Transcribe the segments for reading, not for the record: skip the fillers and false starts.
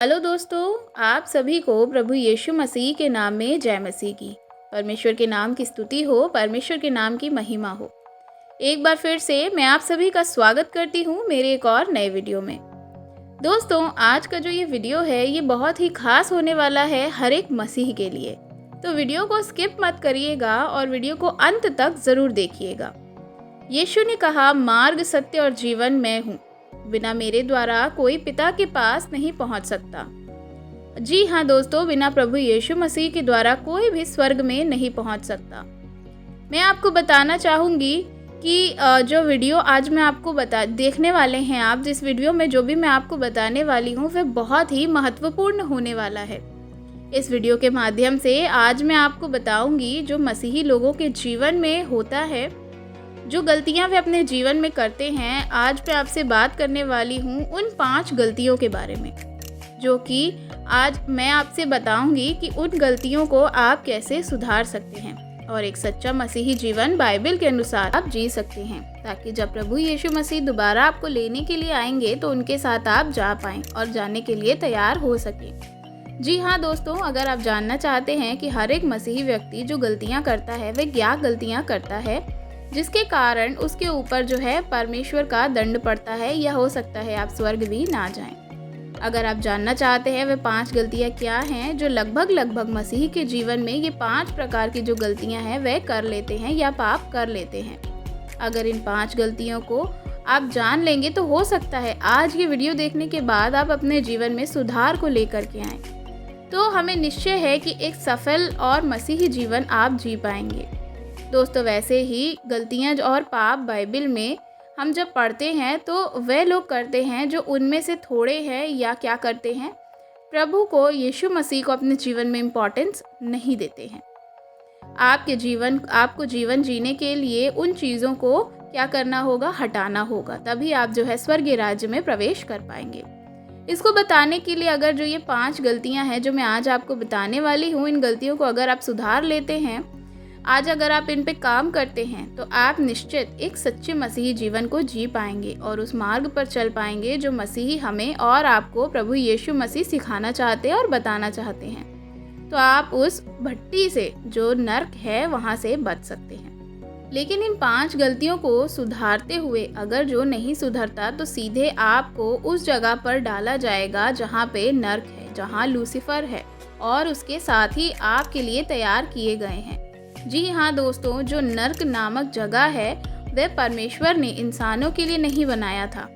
Hello दोस्तों, आप सभी को प्रभु यीशु मसीह के नाम में जय मसीह की। परमेश्वर के नाम की स्तुति हो, परमेश्वर के नाम की महिमा हो। एक बार फिर से मैं आप सभी का स्वागत करती हूँ मेरे एक और नए वीडियो में। दोस्तों, आज का जो ये वीडियो है ये बहुत ही खास होने वाला है हर एक मसीह के लिए। तो वीडियो को स्किप मत करिएगा और वीडियो को अंत तक ज़रूर देखिएगा। यीशु ने कहा, मार्ग, सत्य और जीवन मैं हूँ। बिना मेरे द्वारा कोई पिता के पास नहीं पहुंच सकता। जी हाँ दोस्तों, बिना प्रभु यीशु मसीह के द्वारा कोई भी स्वर्ग में नहीं पहुंच सकता। मैं आपको बताना चाहूँगी कि जो वीडियो आज मैं आपको देखने वाले हैं आप, जिस वीडियो में जो भी मैं आपको बताने वाली हूँ वह बहुत ही महत्वपूर्ण होने वाला है। इस वीडियो के माध्यम से आज मैं आपको बताऊँगी जो मसीही लोगों के जीवन में होता है, जो गलतियां वे अपने जीवन में करते हैं। आज मैं आपसे बात करने वाली हूं उन 5 गलतियों के बारे में, जो कि आज मैं आपसे बताऊंगी कि उन गलतियों को आप कैसे सुधार सकते हैं और एक सच्चा मसीही जीवन बाइबल के अनुसार आप जी सकते हैं, ताकि जब प्रभु यीशु मसीह दोबारा आपको लेने के लिए आएंगे तो उनके साथ आप जा पाएं और जाने के लिए तैयार हो सकें। जी हाँ दोस्तों, अगर आप जानना चाहते हैं कि हर एक मसीही व्यक्ति जो गलतियाँ करता है वह क्या गलतियाँ करता है जिसके कारण उसके ऊपर जो है परमेश्वर का दंड पड़ता है, या हो सकता है आप स्वर्ग भी ना जाएं। अगर आप जानना चाहते हैं वे 5 गलतियां क्या हैं जो लगभग मसीही के जीवन में ये 5 प्रकार की जो गलतियां हैं वह कर लेते हैं या पाप कर लेते हैं। अगर इन 5 गलतियों को आप जान लेंगे तो हो सकता है आज ये वीडियो देखने के बाद आप अपने जीवन में सुधार को लेकर के आएँ। तो हमें निश्चय है कि एक सफल और मसीही जीवन आप जी पाएंगे। दोस्तों, वैसे ही गलतियां और पाप बाइबल में हम जब पढ़ते हैं तो वे लोग करते हैं जो उनमें से थोड़े हैं, या क्या करते हैं, प्रभु को, यीशु मसीह को अपने जीवन में इम्पोर्टेंस नहीं देते हैं। आपको जीवन जीने के लिए उन चीज़ों को क्या करना होगा, हटाना होगा, तभी आप जो है स्वर्गीय राज्य में प्रवेश कर पाएंगे। इसको बताने के लिए अगर जो ये 5 गलतियाँ हैं जो मैं आज आपको बताने वाली हूँ, इन गलतियों को अगर आप सुधार लेते हैं, आज अगर आप इन पे काम करते हैं तो आप निश्चित एक सच्चे मसीही जीवन को जी पाएंगे और उस मार्ग पर चल पाएंगे जो मसीही हमें और आपको प्रभु यीशु मसीह सिखाना चाहते हैं और बताना चाहते हैं। तो आप उस भट्टी से, जो नर्क है, वहाँ से बच सकते हैं। लेकिन इन 5 गलतियों को सुधारते हुए अगर जो नहीं सुधरता तो सीधे आपको उस जगह पर डाला जाएगा जहाँ पे नर्क है, जहाँ लूसीफर है और उसके साथ ही आपके लिए तैयार किए गए हैं। जी हाँ दोस्तों, जो नर्क नामक जगह है वह परमेश्वर ने इंसानों के लिए नहीं बनाया था।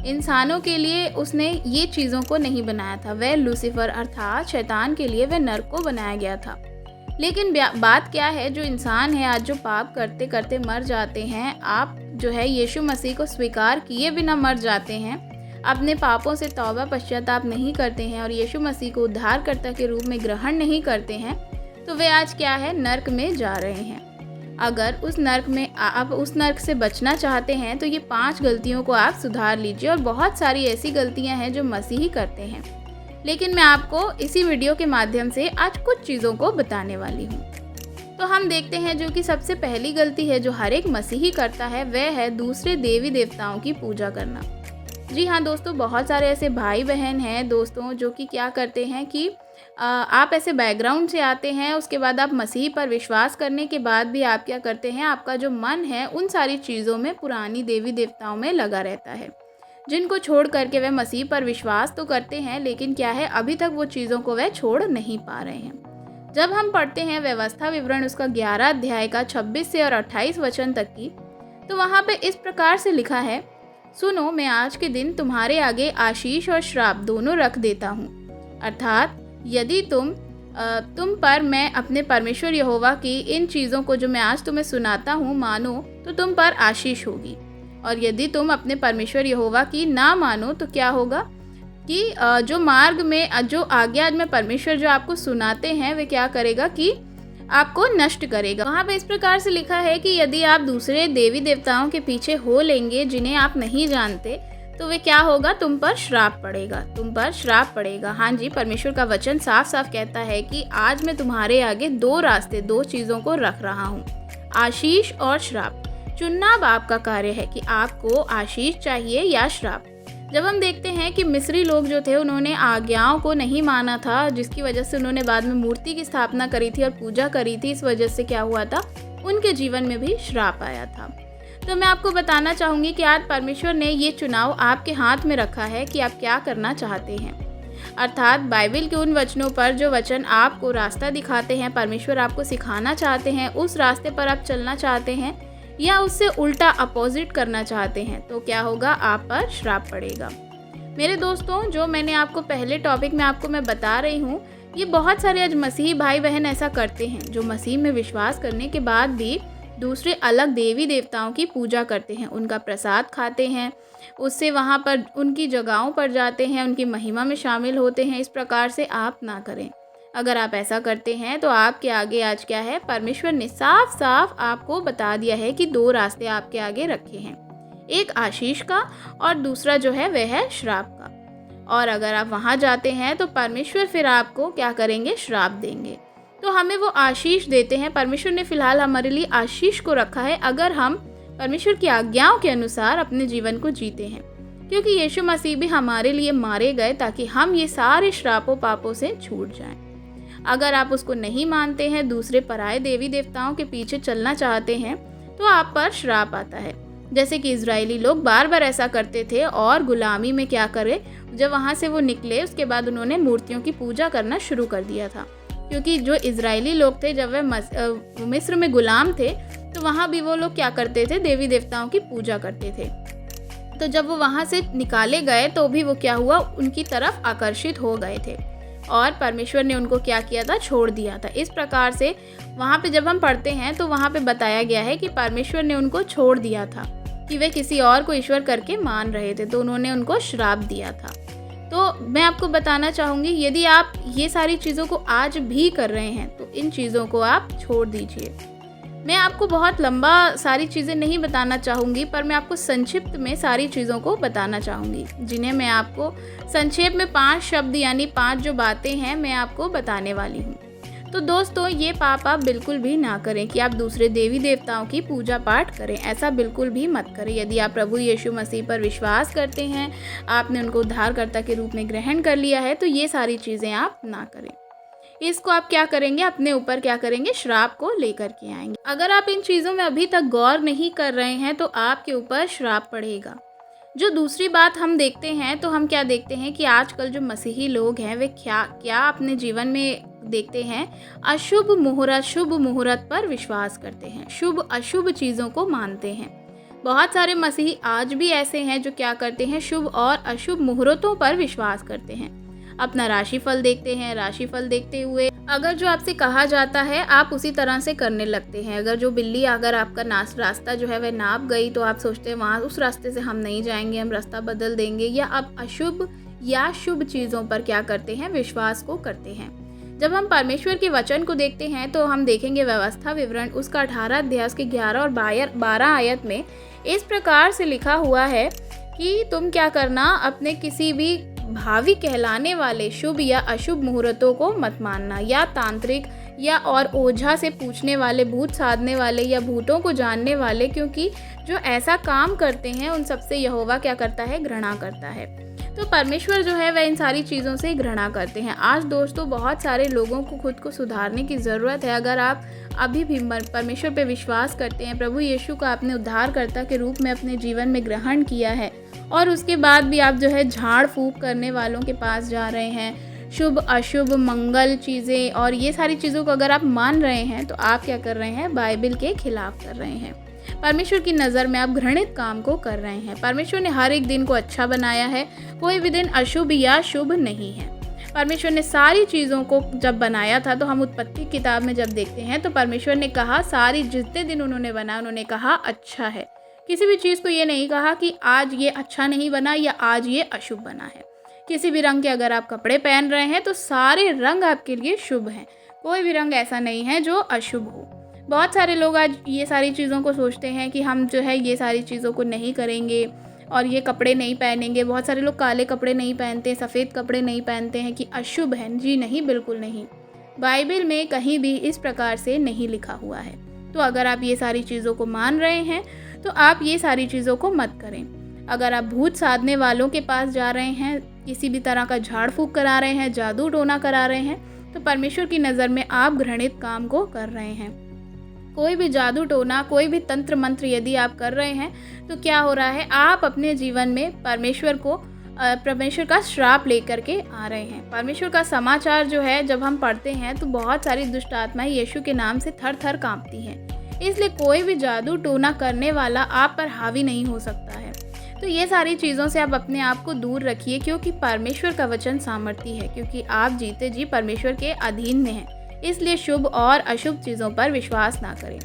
इंसानों के लिए उसने ये चीज़ों को नहीं बनाया था। वह लूसीफर अर्थात शैतान के लिए वह नर्क को बनाया गया था। लेकिन बात क्या है, जो इंसान है आज जो पाप करते करते मर जाते हैं, आप जो है यीशु मसीह को स्वीकार किए बिना मर जाते हैं, अपने पापों से तौबा पश्चाताप नहीं करते हैं और यीशु मसीह को उद्धारकर्ता के रूप में ग्रहण नहीं करते हैं, तो वे आज क्या है, नर्क में जा रहे हैं। अगर उस नर्क से बचना चाहते हैं तो ये 5 गलतियों को आप सुधार लीजिए। और बहुत सारी ऐसी गलतियां हैं जो मसीही करते हैं, लेकिन मैं आपको इसी वीडियो के माध्यम से आज कुछ चीज़ों को बताने वाली हूँ। तो हम देखते हैं जो कि सबसे पहली गलती है जो हर एक मसीही करता है, वह है दूसरे देवी देवताओं की पूजा करना। जी हाँ दोस्तों, बहुत सारे ऐसे भाई बहन हैं दोस्तों जो कि क्या करते हैं कि आप ऐसे बैकग्राउंड से आते हैं, उसके बाद आप मसीह पर विश्वास करने के बाद भी आप क्या करते हैं, आपका जो मन है उन सारी चीज़ों में, पुरानी देवी देवताओं में लगा रहता है, जिनको छोड़ करके वह मसीह पर विश्वास तो करते हैं, लेकिन क्या है, अभी तक वो चीज़ों को वह छोड़ नहीं पा रहे हैं। जब हम पढ़ते हैं व्यवस्था विवरण उसका 11 अध्याय का 26 से और 28 वचन तक की, तो वहाँ पर इस प्रकार से लिखा है, सुनो, मैं आज के दिन तुम्हारे आगे आशीष और श्राप दोनों रख देता हूँ, अर्थात यदि तुम पर मैं अपने परमेश्वर यहोवा की इन चीज़ों को जो मैं आज तुम्हें सुनाता हूँ मानो तो तुम पर आशीष होगी, और यदि तुम अपने परमेश्वर यहोवा की ना मानो तो क्या होगा कि जो मार्ग में जो आज्ञा आज मैं परमेश्वर जो आपको सुनाते हैं वे क्या करेगा कि आपको नष्ट करेगा। वहाँ पे इस प्रकार से लिखा है कि यदि आप दूसरे देवी देवताओं के पीछे हो लेंगे जिन्हें आप नहीं जानते, तो वे क्या होगा, तुम पर श्राप पड़ेगा, तुम पर श्राप पड़ेगा। हाँ जी, परमेश्वर का वचन साफ साफ कहता है कि आज मैं तुम्हारे आगे 2 रास्ते, 2 चीज़ों को रख रहा हूँ, आशीष और श्राप। चुनना अब आपका कार्य है कि आपको आशीष चाहिए या श्राप। जब हम देखते हैं कि मिस्री लोग जो थे उन्होंने आज्ञाओं को नहीं माना था, जिसकी वजह से उन्होंने बाद में मूर्ति की स्थापना करी थी और पूजा करी थी, इस वजह से क्या हुआ था, उनके जीवन में भी श्राप आया था। तो मैं आपको बताना चाहूँगी कि आज परमेश्वर ने ये चुनाव आपके हाथ में रखा है कि आप क्या करना चाहते हैं। अर्थात बाइबल के उन वचनों पर जो वचन आपको रास्ता दिखाते हैं, परमेश्वर आपको सिखाना चाहते हैं, उस रास्ते पर आप चलना चाहते हैं या उससे उल्टा अपोजिट करना चाहते हैं, तो क्या होगा, आप पर श्राप पड़ेगा। मेरे दोस्तों, जो मैंने आपको पहले टॉपिक में आपको मैं बता रही हूँ, ये बहुत सारे आज मसीही भाई बहन ऐसा करते हैं, जो मसीह में विश्वास करने के बाद भी दूसरे अलग देवी देवताओं की पूजा करते हैं, उनका प्रसाद खाते हैं, उससे वहाँ पर उनकी जगहों पर जाते हैं, उनकी महिमा में शामिल होते हैं। इस प्रकार से आप ना करें। अगर आप ऐसा करते हैं तो आपके आगे आज क्या है, परमेश्वर ने साफ साफ आपको बता दिया है कि 2 रास्ते आपके आगे रखे हैं, एक आशीष का और दूसरा जो है वह है श्राप का। और अगर आप वहाँ जाते हैं तो परमेश्वर फिर आपको क्या करेंगे, श्राप देंगे। तो हमें वो आशीष देते हैं। परमेश्वर ने फिलहाल हमारे लिए आशीष को रखा है अगर हम परमेश्वर की आज्ञाओं के अनुसार अपने जीवन को जीते हैं, क्योंकि यीशु मसीह भी हमारे लिए मारे गए ताकि हम ये सारे श्रापों पापों से छूट जाएं। अगर आप उसको नहीं मानते हैं, दूसरे पराये देवी देवताओं के पीछे चलना चाहते हैं, तो आप पर श्राप आता है। जैसे कि इजरायली लोग बार बार ऐसा करते थे और गुलामी में क्या करे, जब वहाँ से वो निकले उसके बाद उन्होंने मूर्तियों की पूजा करना शुरू कर दिया था। क्योंकि जो इजरायली लोग थे, जब वे मिस्र में गुलाम थे, तो वहाँ भी वो लोग क्या करते थे, देवी देवताओं की पूजा करते थे। तो जब वो वहाँ से निकाले गए तो भी वो क्या हुआ, उनकी तरफ आकर्षित हो गए थे और परमेश्वर ने उनको क्या किया था, छोड़ दिया था। इस प्रकार से वहाँ पे जब हम पढ़ते हैं तो वहाँ पे बताया गया है कि परमेश्वर ने उनको छोड़ दिया था कि वे किसी और को ईश्वर करके मान रहे थे, तो उन्होंने उनको श्राप दिया था। तो मैं आपको बताना चाहूँगी, यदि आप ये सारी चीज़ों को आज भी कर रहे हैं तो इन चीज़ों को आप छोड़ दीजिए। मैं आपको बहुत लंबा सारी चीज़ें नहीं बताना चाहूँगी, पर मैं आपको संक्षिप्त में सारी चीज़ों को बताना चाहूँगी, जिन्हें मैं आपको संक्षेप में 5 शब्द यानी 5 जो बातें हैं मैं आपको बताने वाली हूँ। तो दोस्तों, ये पाप आप बिल्कुल भी ना करें कि आप दूसरे देवी देवताओं की पूजा पाठ करें। ऐसा बिल्कुल भी मत करें। यदि आप प्रभु यीशु मसीह पर विश्वास करते हैं, आपने उनको उद्धारकर्ता के रूप में ग्रहण कर लिया है, तो ये सारी चीज़ें आप ना करें। इसको आप क्या करेंगे, अपने ऊपर क्या करेंगे, श्राप को लेकर के आएंगे। अगर आप इन चीज़ों में अभी तक गौर नहीं कर रहे हैं तो आपके ऊपर श्राप पड़ेगा। जो दूसरी बात हम देखते हैं, तो हम क्या देखते हैं कि आजकल जो मसीही लोग हैं वे क्या अपने जीवन में देखते हैं, अशुभ मुहूर्त शुभ मुहूर्त पर विश्वास करते हैं, शुभ अशुभ चीज़ों को मानते हैं। बहुत सारे मसीही आज भी ऐसे हैं जो क्या करते हैं, शुभ और अशुभ मुहूर्तों पर विश्वास करते हैं। अपना राशिफल देखते हैं, राशिफल देखते हुए अगर जो आपसे कहा जाता है आप उसी तरह से करने लगते हैं। अगर जो बिल्ली अगर आपका रास्ता जो है वह नाप गई तो आप सोचते हैं वहाँ उस रास्ते से हम नहीं जाएंगे, हम रास्ता बदल देंगे, या आप अशुभ या शुभ चीज़ों पर क्या करते हैं, विश्वास को करते हैं। जब हम परमेश्वर के वचन को देखते हैं तो हम देखेंगे व्यवस्था विवरण उसका 18 अध्याय उसके 11 और 12 आयत में इस प्रकार से लिखा हुआ है कि तुम क्या करना, अपने किसी भी भावी कहलाने वाले शुभ या अशुभ मुहूर्तों को मत मानना, या तांत्रिक या और ओझा से पूछने वाले, भूत साधने वाले या भूतों को जानने वाले, क्योंकि जो ऐसा काम करते हैं उन सबसे यहोवा क्या करता है, घृणा करता है। तो परमेश्वर जो है वह इन सारी चीज़ों से घृणा करते हैं। आज दोस्तों बहुत सारे लोगों को खुद को सुधारने की ज़रूरत है। अगर आप अभी भी परमेश्वर पे विश्वास करते हैं, प्रभु यीशु का आपने उद्धारकर्ता के रूप में अपने जीवन में ग्रहण किया है और उसके बाद भी आप जो है झाड़ फूंक करने वालों के पास जा रहे हैं, शुभ अशुभ मंगल चीज़ें और ये सारी चीज़ों को अगर आप मान रहे हैं तो आप क्या कर रहे हैं, बाइबल के खिलाफ कर रहे हैं। परमेश्वर की नज़र में आप घृणित काम को कर रहे हैं। परमेश्वर ने हर एक दिन को अच्छा बनाया है, कोई भी दिन अशुभ या शुभ नहीं है। परमेश्वर ने सारी चीज़ों को जब बनाया था, तो हम उत्पत्ति किताब में जब देखते हैं तो परमेश्वर ने कहा सारी जितने दिन उन्होंने बनाया उन्होंने कहा अच्छा है। किसी भी चीज़ को ये नहीं कहा कि आज ये अच्छा नहीं बना या आज ये अशुभ बना है। किसी भी रंग के अगर आप कपड़े पहन रहे हैं तो सारे रंग आपके लिए शुभ हैं, कोई भी रंग ऐसा नहीं है जो अशुभ हो। बहुत सारे लोग आज ये सारी चीज़ों को सोचते हैं कि हम जो है ये सारी चीज़ों को नहीं करेंगे और ये कपड़े नहीं पहनेंगे। बहुत सारे लोग काले कपड़े नहीं पहनते, सफ़ेद कपड़े नहीं पहनते हैं कि अशुभ है। जी नहीं, बिल्कुल नहीं। बाइबल में कहीं भी इस प्रकार से नहीं लिखा हुआ है। तो अगर आप ये सारी चीज़ों को मान रहे हैं तो आप ये सारी चीज़ों को मत करें। अगर आप भूत साधने वालों के पास जा रहे हैं, किसी भी तरह का झाड़ फूँक करा रहे हैं, जादू टोना करा रहे हैं, तो परमेश्वर की नज़र में आप घृणित काम को कर रहे हैं। कोई भी जादू टोना, कोई भी तंत्र मंत्र यदि आप कर रहे हैं तो क्या हो रहा है, आप अपने जीवन में परमेश्वर का श्राप लेकर के आ रहे हैं। परमेश्वर का समाचार जो है जब हम पढ़ते हैं तो बहुत सारी दुष्ट आत्माएं यीशु के नाम से थर थर कांपती हैं। इसलिए कोई भी जादू टोना करने वाला आप पर हावी नहीं हो सकता है। तो ये सारी चीज़ों से आप अपने आप को दूर रखिए, क्योंकि परमेश्वर का वचन सामर्थी है, क्योंकि आप जीते जी परमेश्वर के अधीन में हैं। इसलिए शुभ और अशुभ चीज़ों पर विश्वास ना करें।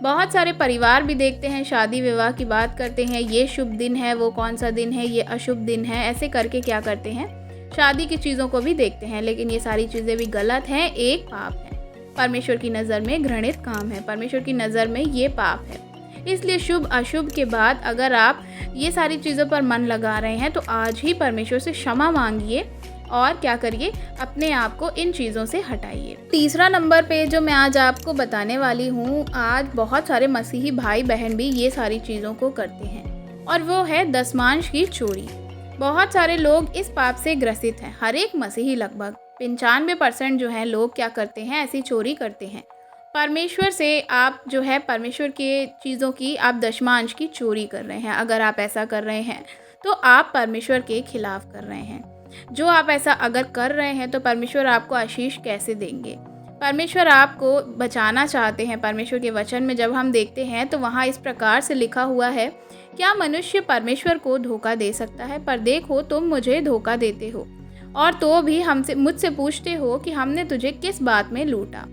बहुत सारे परिवार भी देखते हैं, शादी विवाह की बात करते हैं, ये शुभ दिन है, वो कौन सा दिन है, ये अशुभ दिन है, ऐसे करके क्या करते हैं, शादी की चीज़ों को भी देखते हैं। लेकिन ये सारी चीज़ें भी गलत हैं, एक पाप है, परमेश्वर की नज़र में घृणित काम है, परमेश्वर की नज़र में ये पाप है। इसलिए शुभ अशुभ के बाद अगर आप ये सारी चीज़ों पर मन लगा रहे हैं तो आज ही परमेश्वर से क्षमा मांगिए और क्या करिए, अपने आप को इन चीज़ों से हटाइए। तीसरा नंबर पे जो मैं आज आपको बताने वाली हूँ, आज बहुत सारे मसीही भाई बहन भी ये सारी चीज़ों को करते हैं, और वो है दशमांश की चोरी। बहुत सारे लोग इस पाप से ग्रसित हैं। हर एक मसीही लगभग 95% जो है लोग क्या करते हैं, ऐसी चोरी करते हैं। परमेश्वर से आप जो है परमेश्वर के चीज़ों की आप दशमांश की चोरी कर रहे हैं। अगर आप ऐसा कर रहे हैं तो आप परमेश्वर के खिलाफ कर रहे हैं। जो आप ऐसा अगर कर रहे हैं तो परमेश्वर आपको आशीष कैसे देंगे? परमेश्वर आपको बचाना चाहते हैं। परमेश्वर के वचन में जब हम देखते हैं तो वहाँ इस प्रकार से लिखा हुआ है, क्या मनुष्य परमेश्वर को धोखा दे सकता है? पर देखो तुम मुझे धोखा देते हो और तो भी मुझसे पूछते हो कि हमने तुझे किस बात में लूटा।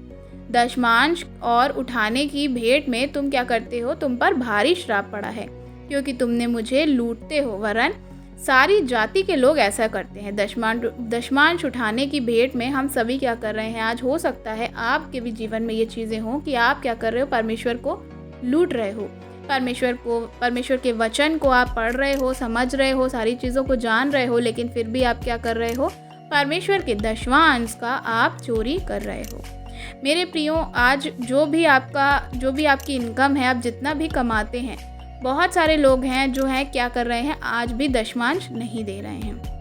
दशमांश और उठाने की भेंट में तुम क्या करते हो, तुम पर भारी श्राप पड़ा है, क्योंकि तुमने मुझे लूटते हो। वरन सारी जाति के लोग ऐसा करते हैं। दशमांश उठाने की भेंट में हम सभी क्या कर रहे हैं? आज हो सकता है आपके भी जीवन में ये चीज़ें हों कि आप क्या कर रहे हो, परमेश्वर को लूट रहे हो। परमेश्वर के वचन को आप पढ़ रहे हो, समझ रहे हो, सारी चीज़ों को जान रहे हो, लेकिन फिर भी आप क्या कर रहे हो, परमेश्वर के दशमांश का आप चोरी कर रहे हो। मेरे प्रियो, आज जो भी आपकी इनकम है, आप जितना भी कमाते हैं, बहुत सारे लोग हैं जो है क्या कर रहे हैं, आज भी दशमांश नहीं दे रहे हैं।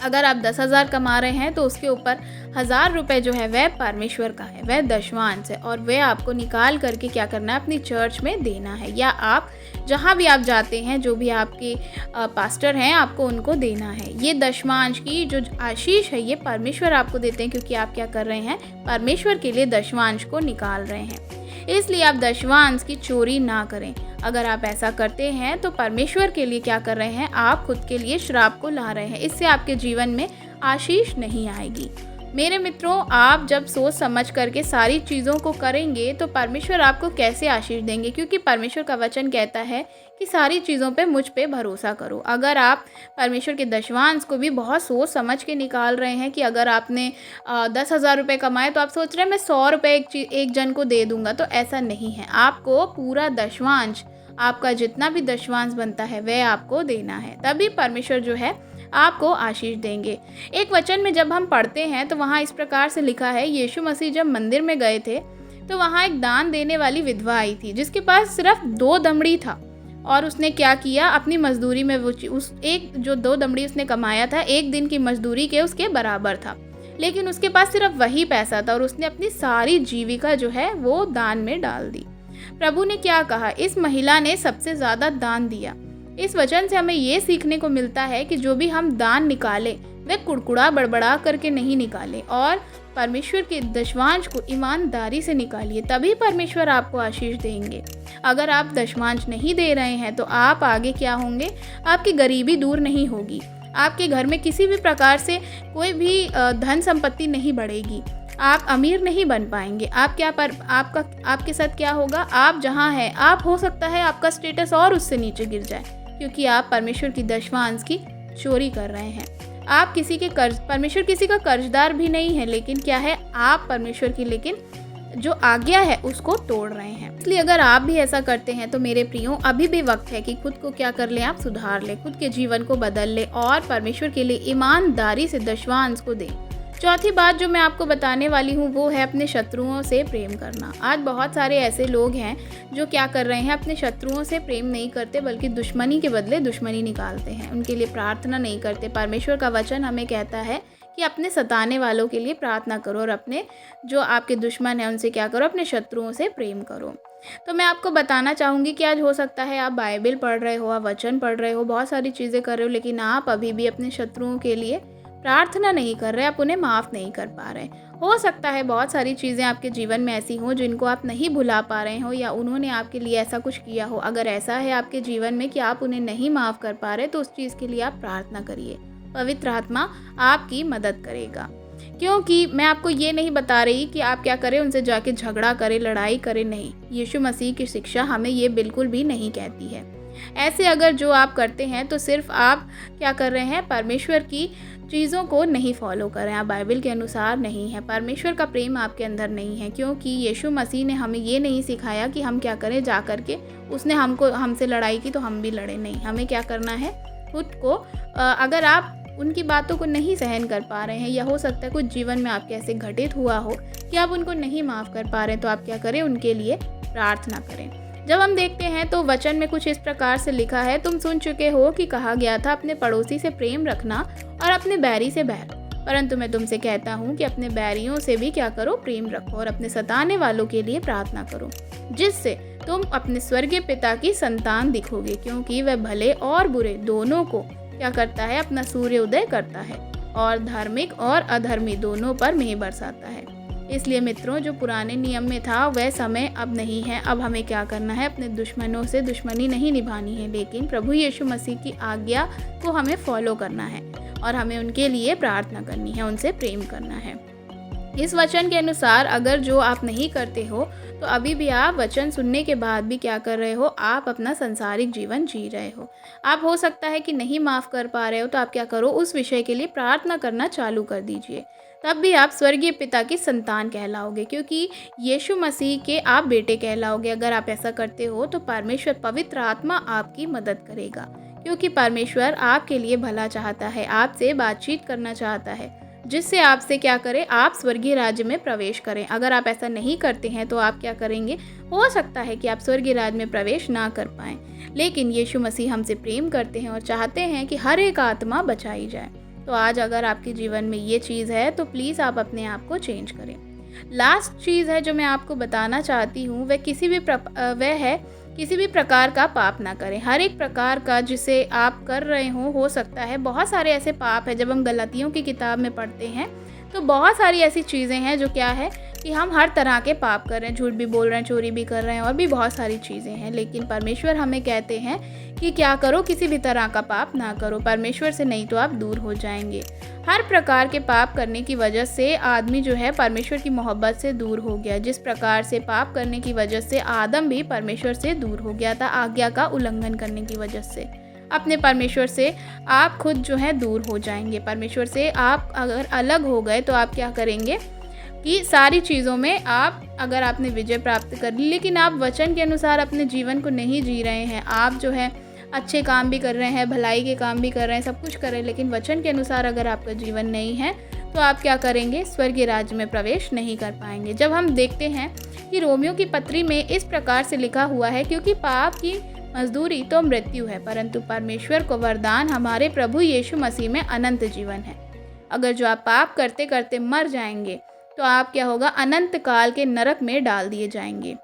अगर आप 10,000 कमा रहे हैं तो उसके ऊपर 1,000 रुपये जो है वह परमेश्वर का है, वह दशमांश है, और वह आपको निकाल करके क्या करना है, अपनी चर्च में देना है, या आप जहाँ भी आप जाते हैं, जो भी आपके पास्टर हैं, आपको उनको देना है। ये दशमांश की जो आशीष है ये परमेश्वर आपको देते हैं, क्योंकि आप क्या कर रहे हैं, परमेश्वर के लिए दशमांश को निकाल रहे हैं। इसलिए आप दशमांश की चोरी ना करें। अगर आप ऐसा करते हैं तो परमेश्वर के लिए क्या कर रहे हैं, आप खुद के लिए श्राप को ला रहे हैं। इससे आपके जीवन में आशीष नहीं आएगी। मेरे मित्रों, आप जब सोच समझ करके सारी चीज़ों को करेंगे तो परमेश्वर आपको कैसे आशीष देंगे? क्योंकि परमेश्वर का वचन कहता है कि सारी चीज़ों पे मुझ पे भरोसा करो। अगर आप परमेश्वर के दशमांश को भी बहुत सोच समझ के निकाल रहे हैं कि अगर आपने 10,000 रुपये कमाए तो आप सोच रहे हैं मैं 100 रुपये एक जन को दे दूंगा, तो ऐसा नहीं है। आपको पूरा दशमांश, आपका जितना भी दशमांश बनता है वह आपको देना है, तभी परमेश्वर जो है आपको आशीष देंगे। एक वचन में जब हम पढ़ते हैं तो वहाँ इस प्रकार से लिखा है, यीशु मसीह जब मंदिर में गए थे तो वहाँ एक दान देने वाली विधवा आई थी, जिसके पास सिर्फ 2 दमड़ी था, और उसने क्या किया, अपनी मजदूरी में उस एक जो 2 दमड़ी उसने कमाया था, एक दिन की मजदूरी के उसके बराबर था, लेकिन उसके पास सिर्फ वही पैसा था, और उसने अपनी सारी जीविका जो है वो दान में डाल दी। प्रभु ने क्या कहा, इस महिला ने सबसे ज़्यादा दान दिया। इस वचन से हमें ये सीखने को मिलता है कि जो भी हम दान निकालें वे कुड़कुड़ा बड़बड़ा करके नहीं निकालें, और परमेश्वर के दशमांश को ईमानदारी से निकालिए, तभी परमेश्वर आपको आशीष देंगे। अगर आप दशमांश नहीं दे रहे हैं तो आप आगे क्या होंगे, आपकी गरीबी दूर नहीं होगी, आपके घर में किसी भी प्रकार से कोई भी धन संपत्ति नहीं बढ़ेगी, आप अमीर नहीं बन पाएंगे। आपके साथ क्या होगा, आप जहाँ हैं, आप हो सकता है आपका स्टेटस और उससे नीचे गिर जाए, क्योंकि आप परमेश्वर की दशमांश की चोरी कर रहे हैं। आप परमेश्वर किसी का कर्जदार भी नहीं है, लेकिन क्या है, आप परमेश्वर की लेकिन जो आज्ञा है उसको तोड़ रहे हैं। इसलिए अगर आप भी ऐसा करते हैं तो मेरे प्रियो, अभी भी वक्त है कि खुद को क्या कर लें, आप सुधार लें, खुद के जीवन को बदल लें और परमेश्वर के लिए ईमानदारी से दशमांश को दें। चौथी बात जो मैं आपको बताने वाली हूँ वो है अपने शत्रुओं से प्रेम करना। आज बहुत सारे ऐसे लोग हैं जो क्या कर रहे हैं, अपने शत्रुओं से प्रेम नहीं करते बल्कि दुश्मनी के बदले दुश्मनी निकालते हैं, उनके लिए प्रार्थना नहीं करते। परमेश्वर का वचन हमें कहता है कि अपने सताने वालों के लिए प्रार्थना करो और अपने जो आपके दुश्मन हैं उनसे क्या करो, अपने शत्रुओं से प्रेम करो। तो मैं आपको बताना चाहूँगी कि आज हो सकता है आप बाइबल पढ़ रहे हो, आप वचन पढ़ रहे हो, बहुत सारी चीज़ें कर रहे हो, लेकिन आप अभी भी अपने शत्रुओं के लिए प्रार्थना नहीं कर रहे, आप उन्हें माफ़ नहीं कर पा रहे। हो सकता है बहुत सारी चीज़ें आपके जीवन में ऐसी हों जिनको आप नहीं भुला पा रहे हो, या उन्होंने आपके लिए ऐसा कुछ किया हो। अगर ऐसा है आपके जीवन में कि आप उन्हें नहीं माफ़ कर पा रहे, तो उस चीज़ के लिए आप प्रार्थना करिए, पवित्र आत्मा आपकी मदद करेगा। क्योंकि मैं आपको ये नहीं बता रही कि आप क्या करें, उनसे जाके झगड़ा करें, लड़ाई करें, नहीं। यीशु मसीह की शिक्षा हमें ये बिल्कुल भी नहीं कहती है। ऐसे अगर जो आप करते हैं तो सिर्फ आप क्या कर रहे हैं, परमेश्वर की चीज़ों को नहीं फॉलो कर रहे हैं, आप बाइबल के अनुसार नहीं है, परमेश्वर का प्रेम आपके अंदर नहीं है। क्योंकि यीशु मसीह ने हमें ये नहीं सिखाया कि हम क्या करें, जा कर के उसने हमसे लड़ाई की तो हम भी लड़े, नहीं। हमें क्या करना है, खुद को अगर आप उनकी बातों को नहीं सहन कर पा रहे हैं, या हो सकता है कुछ जीवन में आपके ऐसे घटित हुआ हो कि आप उनको नहीं माफ़ कर पा रहे हैं, तो आप क्या करें, उनके लिए प्रार्थना करें। जब हम देखते हैं तो वचन में कुछ इस प्रकार से लिखा है, तुम सुन चुके हो कि कहा गया था अपने पड़ोसी से प्रेम रखना और अपने बैरी से बैर, परंतु मैं तुमसे कहता हूँ कि अपने बैरियों से भी क्या करो, प्रेम रखो और अपने सताने वालों के लिए प्रार्थना करो, जिससे तुम अपने स्वर्गीय पिता की संतान दिखोगे, क्योंकि वह भले और बुरे दोनों को क्या करता है, अपना सूर्य उदय करता है और धार्मिक और अधर्मी दोनों पर मेंह बरसाता है। इसलिए मित्रों, जो पुराने नियम में था वह समय अब नहीं है। अब हमें क्या करना है, अपने दुश्मनों से दुश्मनी नहीं निभानी है, लेकिन प्रभु यीशु मसीह की आज्ञा को हमें फॉलो करना है और हमें उनके लिए प्रार्थना करनी है, उनसे प्रेम करना है। इस वचन के अनुसार अगर जो आप नहीं करते हो तो अभी भी आप वचन सुनने के बाद भी क्या कर रहे हो, आप अपना संसारिक जीवन जी रहे हो। आप हो सकता है कि नहीं माफ़ कर पा रहे हो, तो आप क्या करो, उस विषय के लिए प्रार्थना करना चालू कर दीजिए, तब भी आप स्वर्गीय पिता की संतान कहलाओगे, क्योंकि यीशु मसीह के आप बेटे कहलाओगे। अगर आप ऐसा करते हो तो परमेश्वर पवित्र आत्मा आपकी मदद करेगा, क्योंकि परमेश्वर आपके लिए भला चाहता है, आपसे बातचीत करना चाहता है, जिससे आपसे क्या करें, आप स्वर्गीय राज्य में प्रवेश करें। अगर आप ऐसा नहीं करते हैं तो आप क्या करेंगे, हो सकता है कि आप स्वर्गीय राज्य में प्रवेश ना कर पाएँ, लेकिन यीशु मसीह हमसे प्रेम करते हैं और चाहते हैं कि हर एक आत्मा बचाई जाए। तो आज अगर आपके जीवन में ये चीज़ है तो प्लीज़ आप अपने आप को चेंज करें। लास्ट चीज़ है जो मैं आपको बताना चाहती हूँ, वह किसी भी प्रकार का पाप ना करें। हर एक प्रकार का जिसे आप कर रहे हो सकता है, बहुत सारे ऐसे पाप है। जब हम गलातियों की किताब में पढ़ते हैं तो बहुत सारी ऐसी चीज़ें हैं जो क्या है कि हम हर तरह के पाप कर रहे हैं, झूठ भी बोल रहे हैं, चोरी भी कर रहे हैं, और भी बहुत सारी चीज़ें हैं। लेकिन परमेश्वर हमें कहते हैं कि क्या करो, किसी भी तरह का पाप ना करो परमेश्वर से, नहीं तो आप दूर हो जाएंगे। हर प्रकार के पाप करने की वजह से आदमी जो है परमेश्वर की मोहब्बत से दूर हो गया। जिस प्रकार से पाप करने की वजह से आदम भी परमेश्वर से दूर हो गया था, आज्ञा का उल्लंघन करने की वजह से। अपने परमेश्वर से आप खुद जो है दूर हो जाएंगे। परमेश्वर से आप अगर अलग हो गए तो आप क्या करेंगे कि सारी चीज़ों में अगर आपने विजय प्राप्त कर ली, लेकिन आप वचन के अनुसार अपने जीवन को नहीं जी रहे हैं, आप जो है अच्छे काम भी कर रहे हैं, भलाई के काम भी कर रहे हैं, सब कुछ कर रहे हैं, लेकिन वचन के अनुसार अगर आपका जीवन नहीं है तो आप क्या करेंगे, स्वर्गीय राज्य में प्रवेश नहीं कर पाएंगे। जब हम देखते हैं कि रोमियो की पत्री में इस प्रकार से लिखा हुआ है, क्योंकि पाप की मजदूरी तो मृत्यु है, परंतु परमेश्वर को वरदान हमारे प्रभु यीशु मसीह में अनंत जीवन है। अगर जो आप पाप करते करते मर जाएंगे तो आप क्या होगा, अनंत काल के नरक में डाल दिए जाएंगे।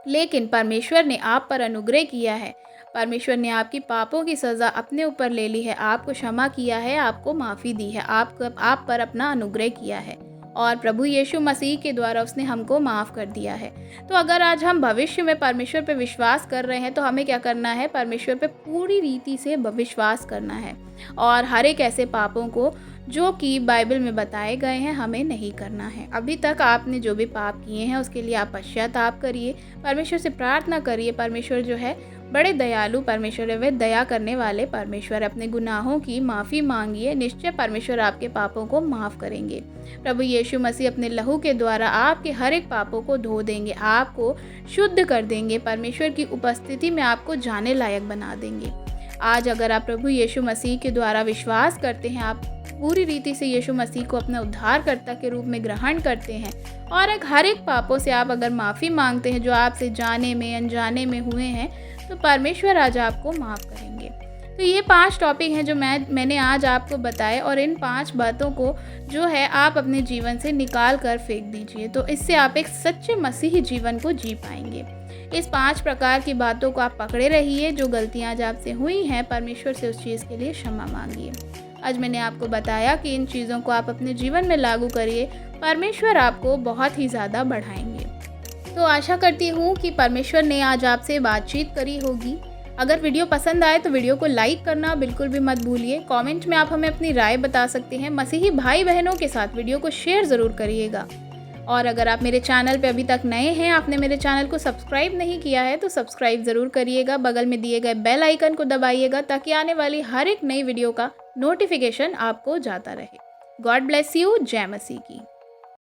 लेकिन परमेश्वर ने आप पर अनुग्रह किया है, परमेश्वर ने आपकी पापों की सज़ा अपने ऊपर ले ली है, आपको क्षमा किया है, आपको माफ़ी दी है, आप पर अपना अनुग्रह किया है, और प्रभु यीशु मसीह के द्वारा उसने हमको माफ़ कर दिया है। तो अगर आज हम भविष्य में परमेश्वर पे विश्वास कर रहे हैं तो हमें क्या करना है, परमेश्वर पे पूरी रीति से विश्वास करना है, और हर एक ऐसे पापों को जो कि बाइबल में बताए गए हैं हमें नहीं करना है। अभी तक आपने जो भी पाप किए हैं उसके लिए आप पश्चाताप करिए, परमेश्वर से प्रार्थना करिए। परमेश्वर जो है बड़े दयालु परमेश्वर है, वे दया करने वाले परमेश्वर। अपने गुनाहों की माफ़ी मांगिए, निश्चय परमेश्वर आपके पापों को माफ़ करेंगे। प्रभु यीशु मसीह अपने लहू के द्वारा आपके हर एक पापों को धो देंगे, आपको शुद्ध कर देंगे, परमेश्वर की उपस्थिति में आपको जाने लायक बना देंगे। आज अगर आप प्रभु यीशु मसीह के द्वारा विश्वास करते हैं, आप पूरी रीति से यीशु मसीह को अपना उद्धारकर्ता के रूप में ग्रहण करते हैं और हर एक पापों से आप अगर माफ़ी मांगते हैं जो आपसे जाने में अनजाने में हुए हैं, तो परमेश्वर आज आपको माफ़ करेंगे। तो ये 5 टॉपिक हैं जो मैंने आज आपको बताए, और इन 5 बातों को जो है आप अपने जीवन से निकाल कर फेंक दीजिए, तो इससे आप एक सच्चे मसीही जीवन को जी पाएंगे। इस 5 प्रकार की बातों को आप पकड़े रहिए। जो गलतियां आज आपसे हुई हैं, परमेश्वर से उस चीज़ के लिए क्षमा मांगिए। आज मैंने आपको बताया कि इन चीज़ों को आप अपने जीवन में लागू करिए, परमेश्वर आपको बहुत ही ज़्यादा बढ़ाएंगे। तो आशा करती हूँ कि परमेश्वर ने आज आपसे बातचीत करी होगी। अगर वीडियो पसंद आए तो वीडियो को लाइक करना बिल्कुल भी मत भूलिए। कमेंट में आप हमें अपनी राय बता सकते हैं। मसीही भाई बहनों के साथ वीडियो को शेयर ज़रूर करिएगा। और अगर आप मेरे चैनल पे अभी तक नए हैं, आपने मेरे चैनल को सब्सक्राइब नहीं किया है, तो सब्सक्राइब ज़रूर करिएगा। बगल में दिए गए बेल आइकन को दबाइएगा ताकि आने वाली हर एक नई वीडियो का नोटिफिकेशन आपको जाता रहे। God bless you. जय मसीह की।